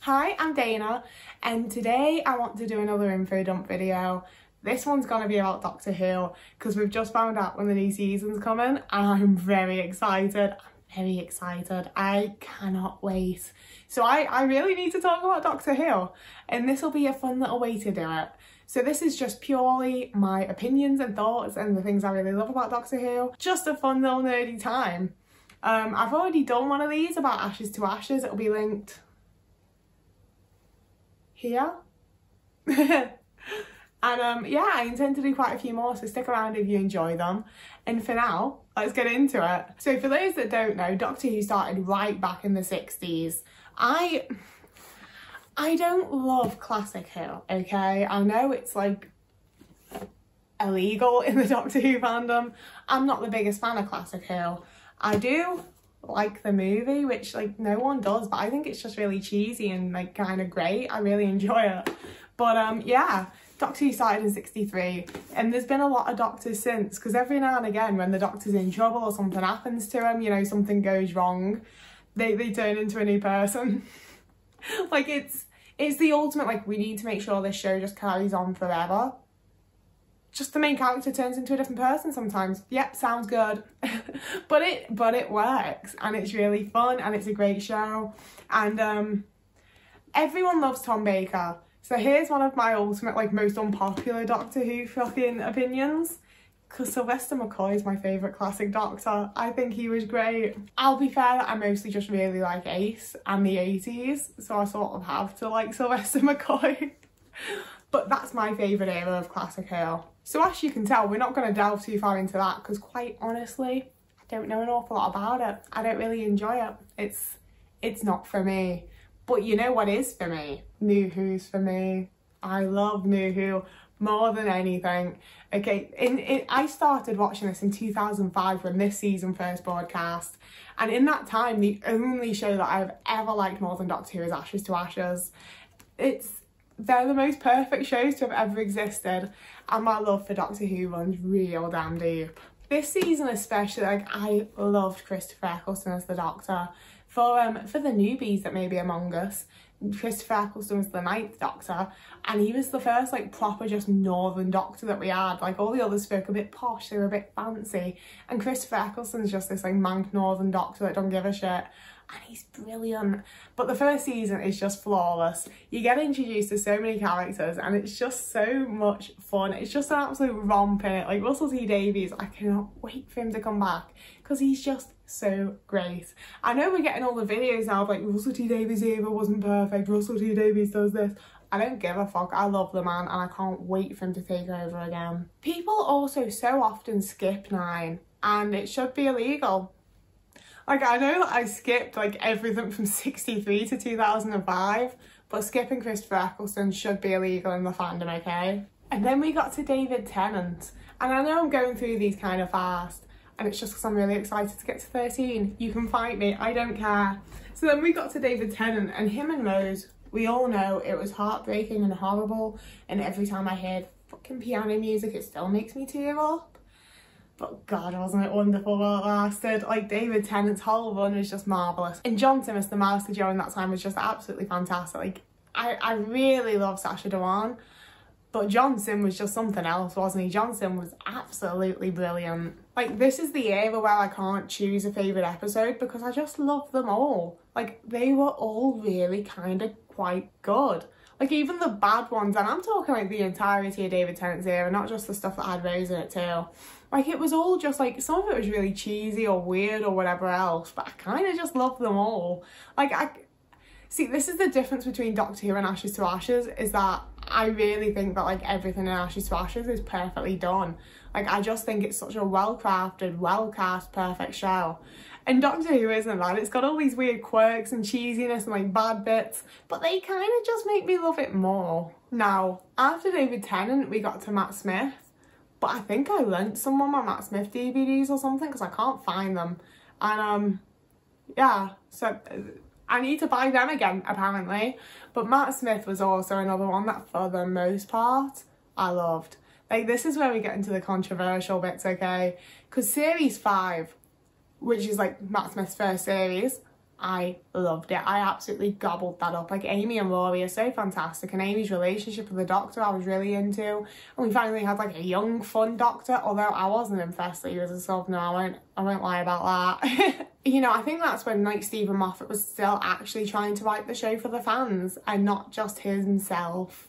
Hi, I'm Dana, and today I want to do another info dump video. This one's gonna be about Doctor Who, because we've just found out when the new season's coming, and I'm very excited. I cannot wait. So I really need to talk about Doctor Who, and this will be a fun little way to do it. So this is just purely my opinions and thoughts and the things I really love about Doctor Who. Just a fun little nerdy time. I've already done one of these about Ashes to Ashes. It'll be linked here. And yeah, I intend to do quite a few more, so stick around if you enjoy them. And for now, let's get into it. So for those that don't know, Doctor Who started right back in the 60s. I don't love classic Who, okay? I know it's like illegal in the Doctor Who fandom. I'm not the biggest fan of classic Who. I do like the movie, which like no one does, but I think it's just really cheesy and like kind of great. I really enjoy it. But yeah, Doctor Who started in 63, and there's been a lot of Doctors since, because every now and again when the Doctor's in trouble or something happens to him, you know, something goes wrong, they turn into a new person. Like it's the ultimate, like, we need to make sure this show just carries on forever. Just the main character turns into a different person sometimes. Yep, sounds good. but it works, and it's really fun, and it's a great show. And everyone loves Tom Baker. So here's one of my ultimate, like, most unpopular Doctor Who fucking opinions. Because Sylvester McCoy is my favourite classic Doctor. I think he was great. I'll be fair that I mostly just really like Ace and the 80s, so I sort of have to like Sylvester McCoy. But that's my favourite era of classic Who. So as you can tell, we're not going to delve too far into that, because quite honestly, I don't know an awful lot about it. I don't really enjoy it. It's not for me. But you know what is for me? New Who's for me. I love New Who more than anything. Okay, I started watching this in 2005 when this season first broadcast, and in that time the only show that I've ever liked more than Doctor Who is Ashes to Ashes. They're the most perfect shows to have ever existed, and my love for Doctor Who runs real damn deep. This season especially, like, I loved Christopher Eccleston as the Doctor. For the newbies that may be among us, Christopher Eccleston was the 9th Doctor, and he was the first like proper just northern Doctor that we had. Like, all the others spoke a bit posh, they were a bit fancy, and Christopher Eccleston's just this like mank northern Doctor that don't give a shit, and he's brilliant. But the first season is just flawless. You get introduced to so many characters, and it's just so much fun. It's just an absolute romp in it. Like, Russell T Davies, I cannot wait for him to come back, because he's just so great. I know we're getting all the videos now of like, Russell T Davies' era wasn't perfect, Russell T Davies does this. I don't give a fuck. I love the man, and I can't wait for him to take over again. People also so often skip 9, and it should be illegal. Like, I know that I skipped like everything from 63 to 2005, but skipping Christopher Eccleston should be illegal in the fandom, okay? And then we got to David Tennant, and I know I'm going through these kind of fast, and it's just because I'm really excited to get to 13. You can fight me, I don't care. So then we got to David Tennant, and him and Rose, we all know it was heartbreaking and horrible, and every time I heard fucking piano music it still makes me tear up. But God, wasn't it wonderful while it lasted? Like, David Tennant's whole run was just marvellous. And John Sim as the Master during that time was just absolutely fantastic. Like, I really love Sacha Dhawan, but John Sim was just something else, wasn't he? John Sim was absolutely brilliant. Like, this is the era where I can't choose a favourite episode, because I just love them all. Like, they were all really kind of quite good. Like, even the bad ones, and I'm talking like the entirety of David Tennant's era, not just the stuff that had Rose in it too. Like, it was all just like, some of it was really cheesy or weird or whatever else, but I kind of just love them all. Like, see, this is the difference between Doctor Who and Ashes to Ashes, is that I really think that like everything in Ashes to Ashes is perfectly done. Like, I just think it's such a well-crafted, well-cast, perfect show. And Doctor Who isn't that. It's got all these weird quirks and cheesiness and like bad bits, but they kind of just make me love it more. Now, after David Tennant, we got to Matt Smith, but I think I lent some of my Matt Smith DVDs or something, because I can't find them. And yeah, so I need to buy them again, apparently. But Matt Smith was also another one that, for the most part, I loved. Like, this is where we get into the controversial bits, okay? Because Series 5, which is like Matt Smith's first series, I loved it. I absolutely gobbled that up. Like, Amy and Rory are so fantastic, and Amy's relationship with the Doctor I was really into. And we finally had like a young, fun Doctor, although I wasn't impressed that he was a sub. No, I won't lie about that. You know, I think that's when like Stephen Moffat was still actually trying to write the show for the fans and not just himself.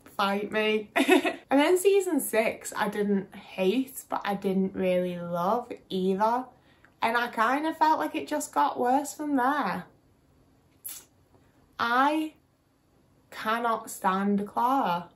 Fight me. And then season 6 I didn't hate, but I didn't really love either. And I kind of felt like it just got worse from there. I cannot stand Clara.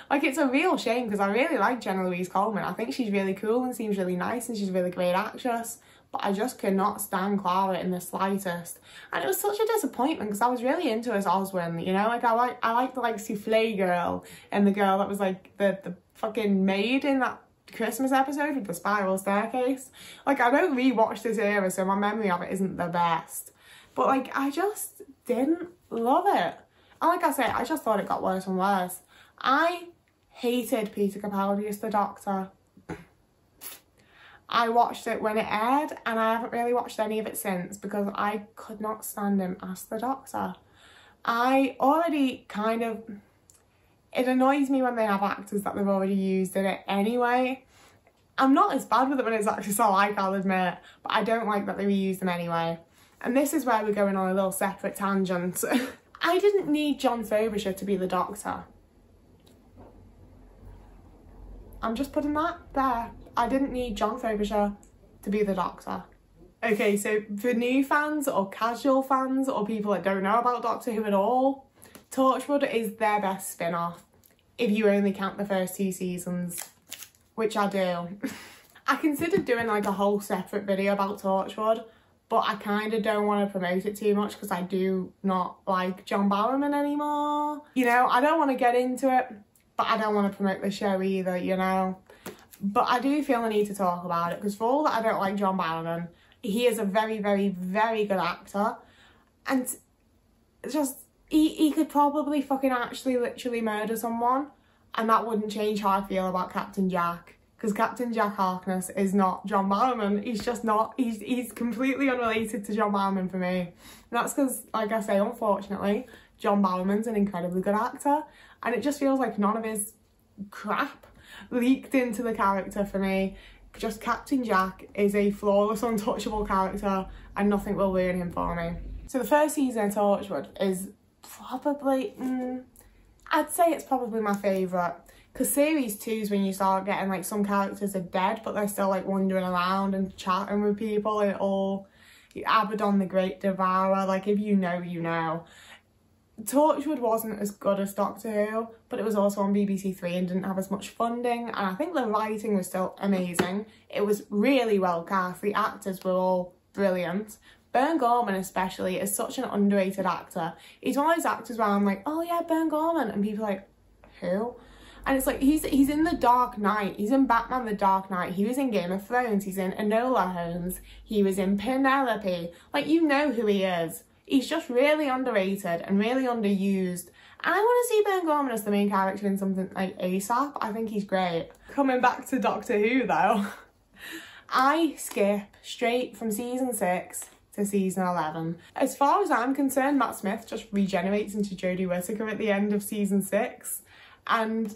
Like, it's a real shame because I really like Jenna Louise Coleman. I think she's really cool and seems really nice, and she's a really great actress. But I just cannot stand Clara in the slightest. And it was such a disappointment because I was really into her as Oswin, you know? Like, I like the like souffle girl and the girl that was like the fucking maid in that Christmas episode with the spiral staircase. Like, I don't rewatch this era, so my memory of it isn't the best. But like, I just didn't love it. And like I say, I just thought it got worse and worse. I hated Peter Capaldi as the Doctor. I watched it when it aired, and I haven't really watched any of it since because I could not stand him as the Doctor. I already kind of... It annoys me when they have actors that they've already used in it anyway. I'm not as bad with it when it's actors I like, I'll admit, but I don't like that they reuse them anyway. And this is where we're going on a little separate tangent. I didn't need John Frobisher to be the Doctor. I'm just putting that there. I didn't need John Frobisher to be the Doctor. Okay, so for new fans or casual fans or people that don't know about Doctor Who at all, Torchwood is their best spin-off, if you only count the first 2 seasons, which I do. I considered doing like a whole separate video about Torchwood, but I kind of don't want to promote it too much because I do not like John Barrowman anymore. You know, I don't want to get into it, but I don't want to promote the show either, you know. But I do feel the need to talk about it because for all that I don't like John Barrowman, he is a very, very, very good actor. And just... He could probably fucking actually literally murder someone, and that wouldn't change how I feel about Captain Jack. Because Captain Jack Harkness is not John Barrowman. He's just not. He's completely unrelated to John Barrowman for me. And that's because, like I say, unfortunately, John Barrowman's an incredibly good actor, and it just feels like none of his crap leaked into the character for me. Just Captain Jack is a flawless, untouchable character, and nothing will ruin him for me. So the first season of Torchwood is probably, I'd say it's probably my favourite, because series 2 is when you start getting like some characters are dead but they're still like wandering around and chatting with people, and all Abaddon the Great Devourer, like if you know, you know. Torchwood wasn't as good as Doctor Who, but it was also on BBC 3 and didn't have as much funding, and I think the writing was still amazing. It was really well cast, the actors were all brilliant. Bern Gorman especially is such an underrated actor. He's one of those actors where I'm like, oh yeah, Bern Gorman, and people are like, who? And it's like, he's in The Dark Knight, he's in Batman The Dark Knight, he was in Game of Thrones, he's in Enola Holmes, he was in Penelope. Like, you know who he is. He's just really underrated and really underused. And I want to see Bern Gorman as the main character in something like ASAP. I think he's great. Coming back to Doctor Who though, I skip straight from season 6 to season 11. As far as I'm concerned, Matt Smith just regenerates into Jodie Whittaker at the end of season 6, and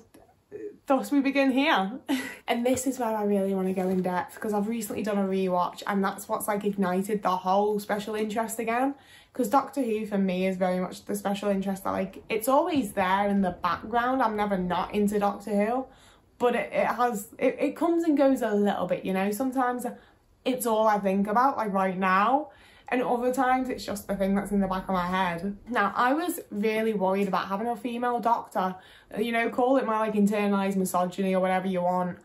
thus we begin here. And this is where I really want to go in depth, because I've recently done a rewatch, and that's what's like ignited the whole special interest again. Because Doctor Who for me is very much the special interest that, like, it's always there in the background. I'm never not into Doctor Who, but it comes and goes a little bit, you know. Sometimes it's all I think about, like right now, and other times it's just the thing that's in the back of my head. Now, I was really worried about having a female Doctor, you know, call it my like internalised misogyny or whatever you want,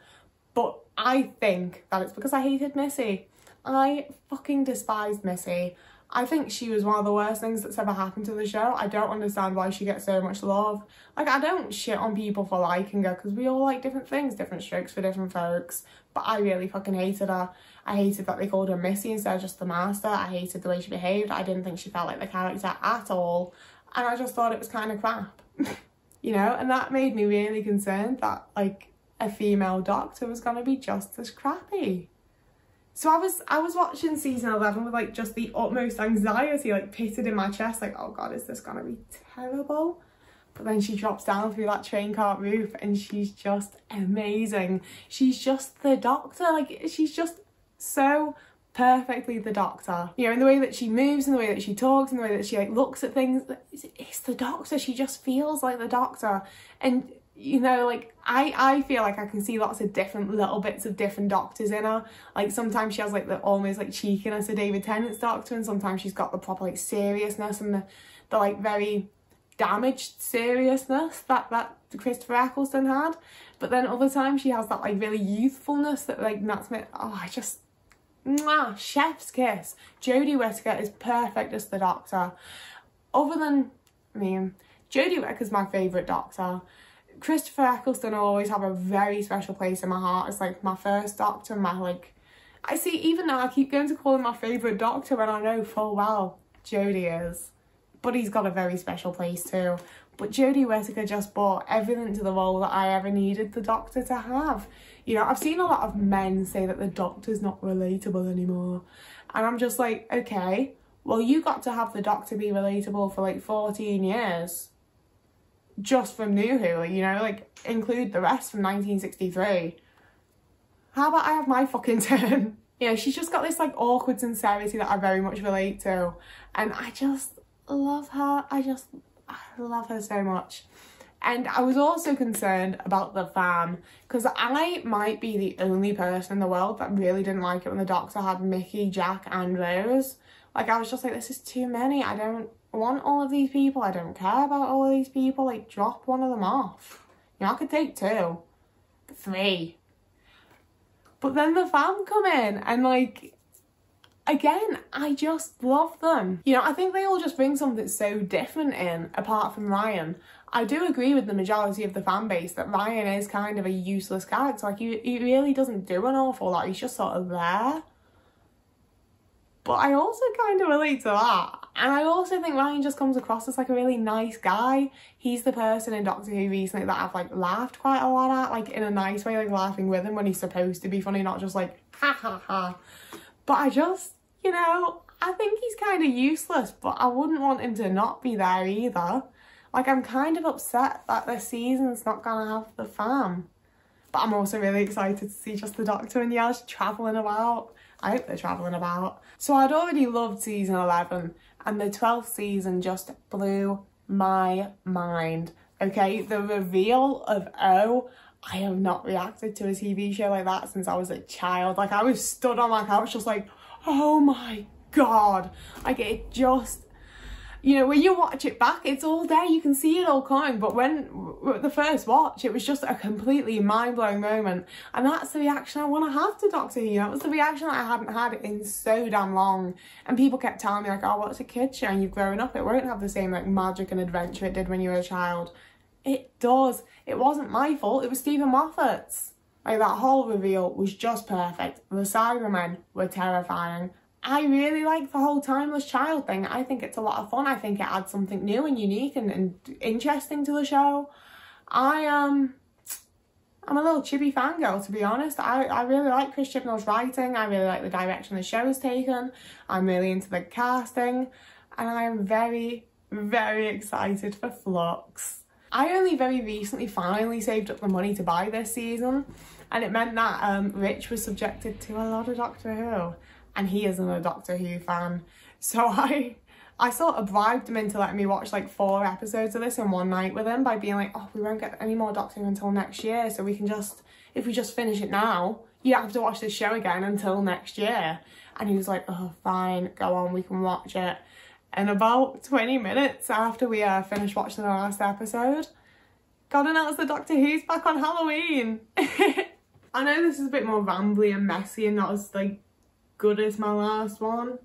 but I think that it's because I hated Missy. I fucking despised Missy. I think she was one of the worst things that's ever happened to the show. I don't understand why she gets so much love. Like, I don't shit on people for liking her, because we all like different things, different strokes for different folks. But I really fucking hated her. I hated that they called her Missy instead of just the Master. I hated the way she behaved. I didn't think she felt like the character at all. And I just thought it was kind of crap. You know, and that made me really concerned that, like, a female Doctor was going to be just as crappy. So I was watching season 11 with like just the utmost anxiety like pitted in my chest, like, oh god, is this gonna be terrible? But then she drops down through that train cart roof and she's just amazing. She's just the Doctor, like she's just so perfectly the Doctor. You know, in the way that she moves, in the way that she talks, in the way that she like looks at things, it's the Doctor. She just feels like the Doctor. And you know, like I feel like I can see lots of different little bits of different Doctors in her. Like sometimes she has like the almost like cheekiness of David Tennant's Doctor, and sometimes she's got the proper like seriousness and the like very damaged seriousness that Christopher Eccleston had. But then other times she has that like really youthfulness that like that's me. Oh, I just mwah, chef's kiss. Jodie Whittaker is perfect as the Doctor. Other than, I mean, Jodie Whittaker's my favourite Doctor. Christopher Eccleston will always have a very special place in my heart. It's like my first Doctor, my like, I see, even now I keep going to call him my favourite Doctor when I know full well Jodie is. But he's got a very special place too. But Jodie Whittaker just brought everything to the role that I ever needed the Doctor to have. You know, I've seen a lot of men say that the Doctor's not relatable anymore. And I'm just like, okay, well, you got to have the Doctor be relatable for like 14 years. Just from New Who, you know, like include the rest from 1963. How about I have my fucking turn? You know, she's just got this like awkward sincerity that I very much relate to. And I just love her. I love her so much. And I was also concerned about the fam, because I might be the only person in the world that really didn't like it when the Doctor had Mickey, Jack and Rose. Like I was just like, this is too many. I don't want all of these people. I don't care about all of these people. Like drop one of them off. You know, I could take 2, 3. But then the fam come in and like, again, I just love them. You know, I think they all just bring something so different in, apart from Ryan. I do agree with the majority of the fan base that Ryan is kind of a useless character. Like, he really doesn't do an awful lot. He's just sort of there. But I also kind of relate to that. And I also think Ryan just comes across as like a really nice guy. He's the person in Doctor Who recently that I've like laughed quite a lot at, like in a nice way, like laughing with him when he's supposed to be funny, not just like ha ha ha. But I just, you know, I think he's kind of useless, but I wouldn't want him to not be there either. Like, I'm kind of upset that this season's not gonna have the fam. But I'm also really excited to see just the Doctor and Yaz travelling about. I hope they're travelling about. So I'd already loved season 11, and the 12th season just blew my mind. Okay, the reveal of O, I have not reacted to a TV show like that since I was a child. Like, I was stood on my couch just like, oh my god. Like, it just, you know, when you watch it back, it's all there, you can see it all coming. But when the first watch, it was just a completely mind-blowing moment. And that's the reaction I want to have to Doctor Who. That was the reaction that I hadn't had in so damn long. And people kept telling me like, oh, well, it's a kid's show and you've grown up. It won't have the same like magic and adventure it did when you were a child. It does. It wasn't my fault. It was Stephen Moffat's. Like, that whole reveal was just perfect. The Cybermen were terrifying. I really like the whole timeless child thing. I think it's a lot of fun. I think it adds something new and unique and interesting to the show. I'm a little chibi fangirl, to be honest. I really like Chris Chibnall's writing. I really like the direction the show has taken. I'm really into the casting. And I am very, very excited for Flux. I only very recently finally saved up the money to buy this season. And it meant that Rich was subjected to a lot of Doctor Who. And he isn't a Doctor Who fan. So I sort of bribed him into letting me watch like 4 episodes of this in one night with him by being like, oh, we won't get any more Doctor Who until next year. So we can just, if we just finish it now, you don't have to watch this show again until next year. And he was like, oh, fine, go on, we can watch it. And about 20 minutes after we finished watching the last episode, God announced that Doctor Who's back on Halloween. I know this is a bit more rambly and messy and not as like good as my last one,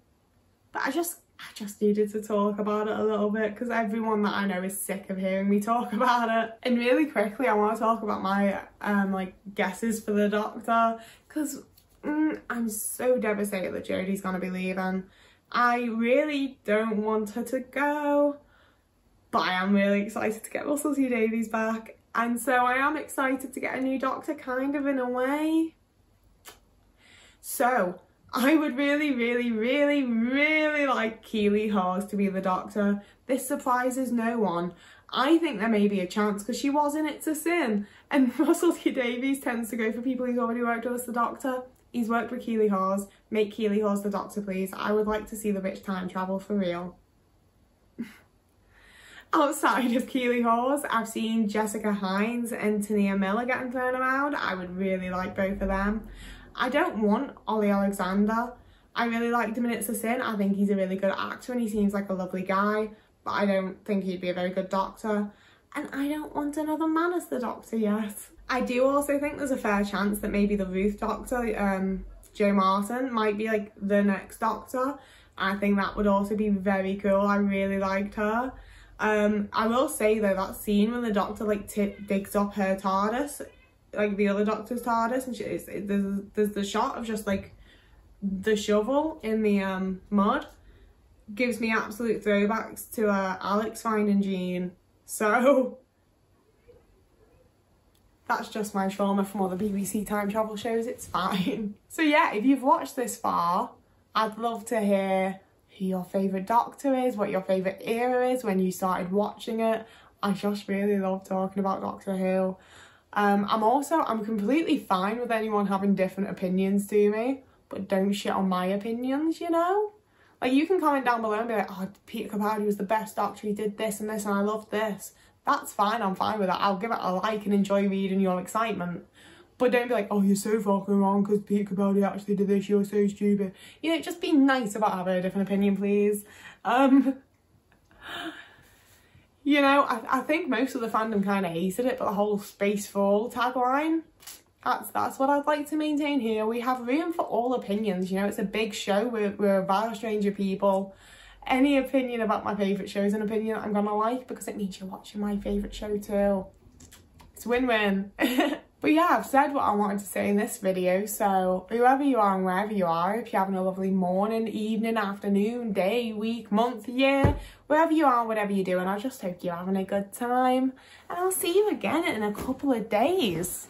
but I just needed to talk about it a little bit because everyone that I know is sick of hearing me talk about it. And really quickly, I want to talk about my like guesses for the Doctor, because I'm so devastated that Jodie's gonna be leaving. I really don't want her to go, but I am really excited to get Russell T Davies back, and so I am excited to get a new Doctor, kind of, in a way. So I would really, really, really, really like Keeley Hawes to be the Doctor. This surprises no one. I think there may be a chance because she was in It's a Sin. And Russell T Davies tends to go for people he's already worked with as the Doctor. He's worked with Keeley Hawes. Make Keeley Hawes the Doctor, please. I would like to see the bitch time travel for real. Outside of Keeley Hawes, I've seen Jessica Hines and Tania Miller getting thrown around. I would really like both of them. I don't want Ollie Alexander. I really liked him in It's a Sin. I think he's a really good actor and he seems like a lovely guy, but I don't think he'd be a very good Doctor. And I don't want another man as the Doctor yet. I do also think there's a fair chance that maybe the Ruth Doctor, Jo Martin, might be like the next Doctor. I think that would also be very cool. I really liked her. I will say though, that scene when the Doctor like digs up her TARDIS, like the other Doctor's TARDIS, and there's the shot of just like the shovel in the mud, gives me absolute throwbacks to Alex finding Jean. So that's just my trauma from all the BBC time travel shows. It's fine. So yeah, if you've watched this far, I'd love to hear who your favourite Doctor is, what your favourite era is, when you started watching it. I just really love talking about Doctor Who. I'm completely fine with anyone having different opinions to me, but don't shit on my opinions, you know? Like, you can comment down below and be like, oh, Peter Capaldi was the best Doctor, he did this and this and I loved this. That's fine, I'm fine with that. I'll give it a like and enjoy reading your excitement. But don't be like, oh, you're so fucking wrong because Peter Capaldi actually did this, you're so stupid. You know, just be nice about having a different opinion, please. You know, I think most of the fandom kind of hated it, but the whole Space for All tagline, that's what I'd like to maintain here. We have room for all opinions, you know, it's a big show, we're a vast range of people. Any opinion about my favourite show is an opinion that I'm gonna like because it means you're watching my favourite show too. It's win-win. But yeah, I've said what I wanted to say in this video, so whoever you are and wherever you are, if you're having a lovely morning, evening, afternoon, day, week, month, year, wherever you are, whatever you're doing, I just hope you're having a good time. And I'll see you again in a couple of days.